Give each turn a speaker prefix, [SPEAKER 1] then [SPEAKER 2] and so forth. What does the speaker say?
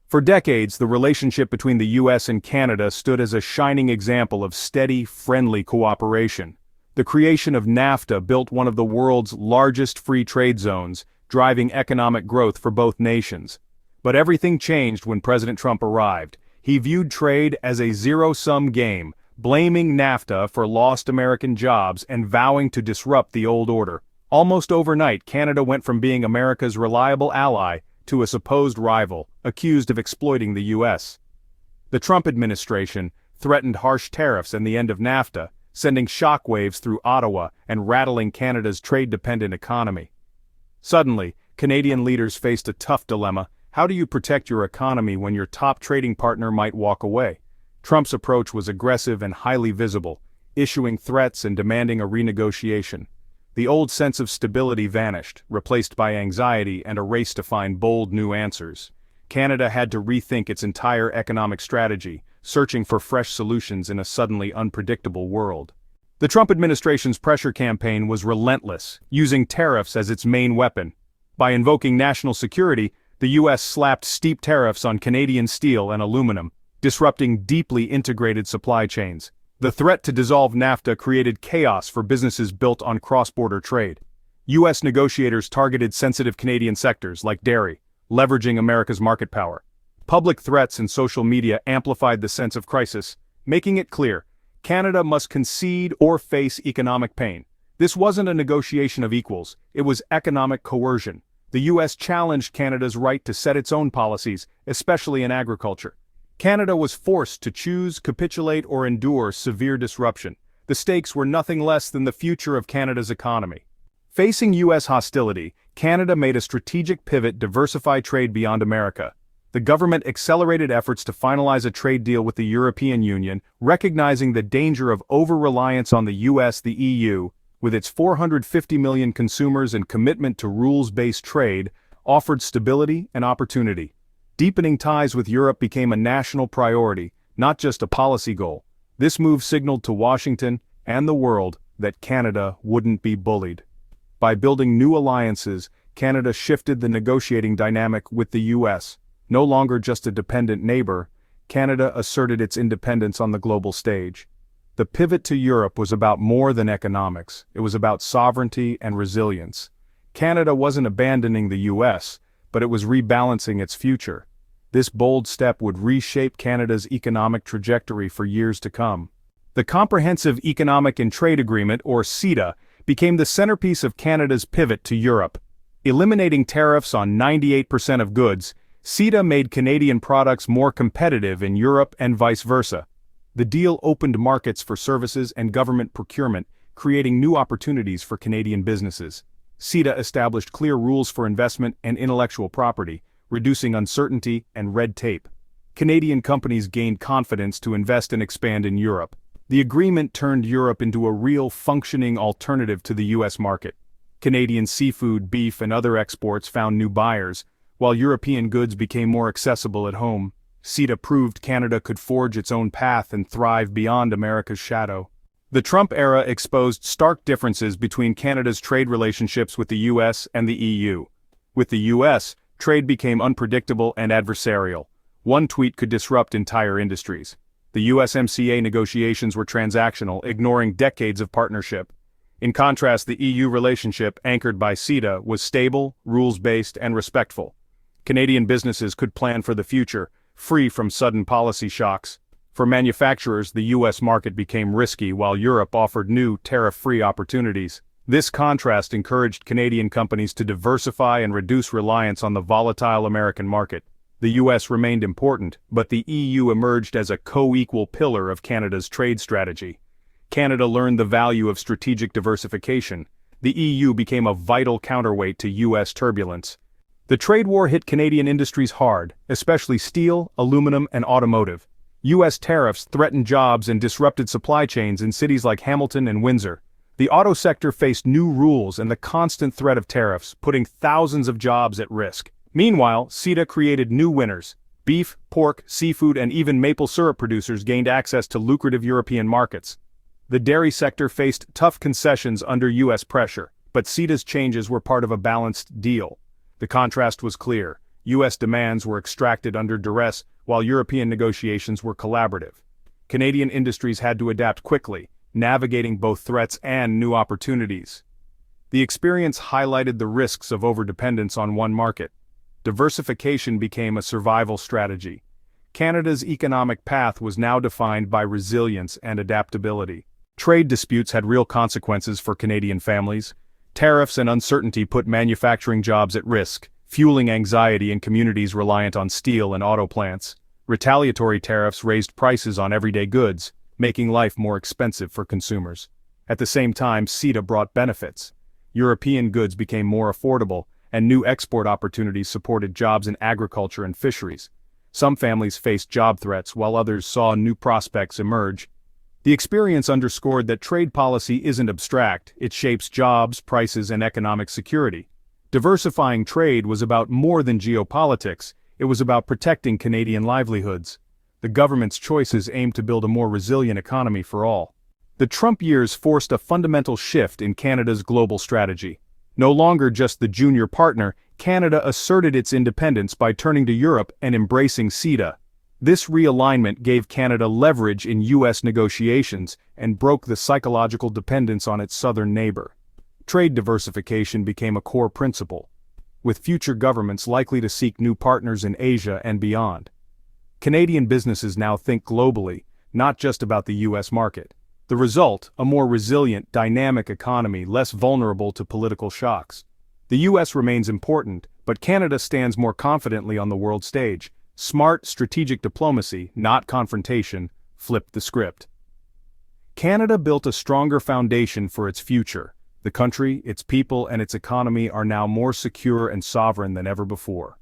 [SPEAKER 1] For decades, the relationship between the US and Canada stood as a shining example of steady, friendly cooperation. The creation of NAFTA built one of the world's largest free trade zones, driving economic growth for both nations. But everything changed when President Trump arrived. He viewed trade as a zero-sum game, blaming NAFTA for lost American jobs and vowing to disrupt the old order. Almost overnight, Canada went from being America's reliable ally to a supposed rival, accused of exploiting the US. The Trump administration threatened harsh tariffs and the end of NAFTA, sending shockwaves through Ottawa and rattling Canada's trade-dependent economy. Suddenly, Canadian leaders faced a tough dilemma. How do you protect your economy when your top trading partner might walk away? Trump's approach was aggressive and highly visible, issuing threats and demanding a renegotiation. The old sense of stability vanished, replaced by anxiety and a race to find bold new answers. Canada had to rethink its entire economic strategy, searching for fresh solutions in a suddenly unpredictable world. The Trump administration's pressure campaign was relentless, using tariffs as its main weapon. By invoking national security, the US slapped steep tariffs on Canadian steel and aluminum, disrupting deeply integrated supply chains. The threat to dissolve NAFTA created chaos for businesses built on cross-border trade. US negotiators targeted sensitive Canadian sectors like dairy, leveraging America's market power. Public threats and social media amplified the sense of crisis, making it clear Canada must concede or face economic pain. This wasn't a negotiation of equals, it was economic coercion. The US challenged Canada's right to set its own policies, especially in agriculture. Canada was forced to choose, capitulate, or endure severe disruption. The stakes were nothing less than the future of Canada's economy. Facing US hostility, Canada made a strategic pivot, diversify trade beyond America. The government accelerated efforts to finalize a trade deal with the European Union, recognizing the danger of over-reliance on the US. The EU, with its 450 million consumers and commitment to rules-based trade, offered stability and opportunity. Deepening ties with Europe became a national priority, not just a policy goal. This move signaled to Washington and the world that Canada wouldn't be bullied. By building new alliances, Canada shifted the negotiating dynamic with the US. No longer just a dependent neighbor, Canada asserted its independence on the global stage. The pivot to Europe was about more than economics. It was about sovereignty and resilience. Canada wasn't abandoning the US, but it was rebalancing its future. This bold step would reshape Canada's economic trajectory for years to come. The Comprehensive Economic and Trade Agreement, or CEDA, became the centerpiece of Canada's pivot to Europe. Eliminating tariffs on 98% of goods, CEDA made Canadian products more competitive in Europe and vice versa. The deal opened markets for services and government procurement, creating new opportunities for Canadian businesses. CEDA established clear rules for investment and intellectual property, reducing uncertainty and red tape. Canadian companies gained confidence to invest and expand in Europe. The agreement turned Europe into a real functioning alternative to the US market. Canadian seafood, beef, and other exports found new buyers, while European goods became more accessible at home. CEDA proved Canada could forge its own path and thrive beyond America's shadow. The Trump era exposed stark differences between Canada's trade relationships with the US and the EU. With the US, trade became unpredictable and adversarial. One tweet could disrupt entire industries. The USMCA negotiations were transactional, ignoring decades of partnership. In contrast, the EU relationship, anchored by CEDA, was stable, rules-based, and respectful. Canadian businesses could plan for the future, free from sudden policy shocks. For manufacturers, the US market became risky while Europe offered new, tariff-free opportunities. This contrast encouraged Canadian companies to diversify and reduce reliance on the volatile American market. The US remained important, but the EU emerged as a co-equal pillar of Canada's trade strategy. Canada learned the value of strategic diversification. The EU became a vital counterweight to US turbulence. The trade war hit Canadian industries hard, especially steel, aluminum, and automotive. US tariffs threatened jobs and disrupted supply chains in cities like Hamilton and Windsor. The auto sector faced new rules and the constant threat of tariffs, putting thousands of jobs at risk. Meanwhile, CEDA created new winners. Beef, pork, seafood, and even maple syrup producers gained access to lucrative European markets. The dairy sector faced tough concessions under US pressure, but CEDA's changes were part of a balanced deal. The contrast was clear. US demands were extracted under duress, while European negotiations were collaborative. Canadian industries had to adapt quickly, navigating both threats and new opportunities. The experience highlighted the risks of overdependence on one market. Diversification became a survival strategy. Canada's economic path was now defined by resilience and adaptability. Trade disputes had real consequences for Canadian families. Tariffs and uncertainty put manufacturing jobs at risk, fueling anxiety in communities reliant on steel and auto plants. Retaliatory tariffs raised prices on everyday goods, making life more expensive for consumers. At the same time, CEDA brought benefits. European goods became more affordable, and new export opportunities supported jobs in agriculture and fisheries. Some families faced job threats while others saw new prospects emerge. The experience underscored that trade policy isn't abstract, it shapes jobs, prices, and economic security. Diversifying trade was about more than geopolitics, it was about protecting Canadian livelihoods. The government's choices aimed to build a more resilient economy for all. The Trump years forced a fundamental shift in Canada's global strategy. No longer just the junior partner, Canada asserted its independence by turning to Europe and embracing CEDA. This realignment gave Canada leverage in US negotiations and broke the psychological dependence on its southern neighbor. Trade diversification became a core principle, with future governments likely to seek new partners in Asia and beyond. Canadian businesses now think globally, not just about the US market. The result, a more resilient, dynamic economy less vulnerable to political shocks. The US remains important, but Canada stands more confidently on the world stage. Smart, strategic diplomacy, not confrontation, flipped the script. Canada built a stronger foundation for its future. The country, its people, and its economy are now more secure and sovereign than ever before.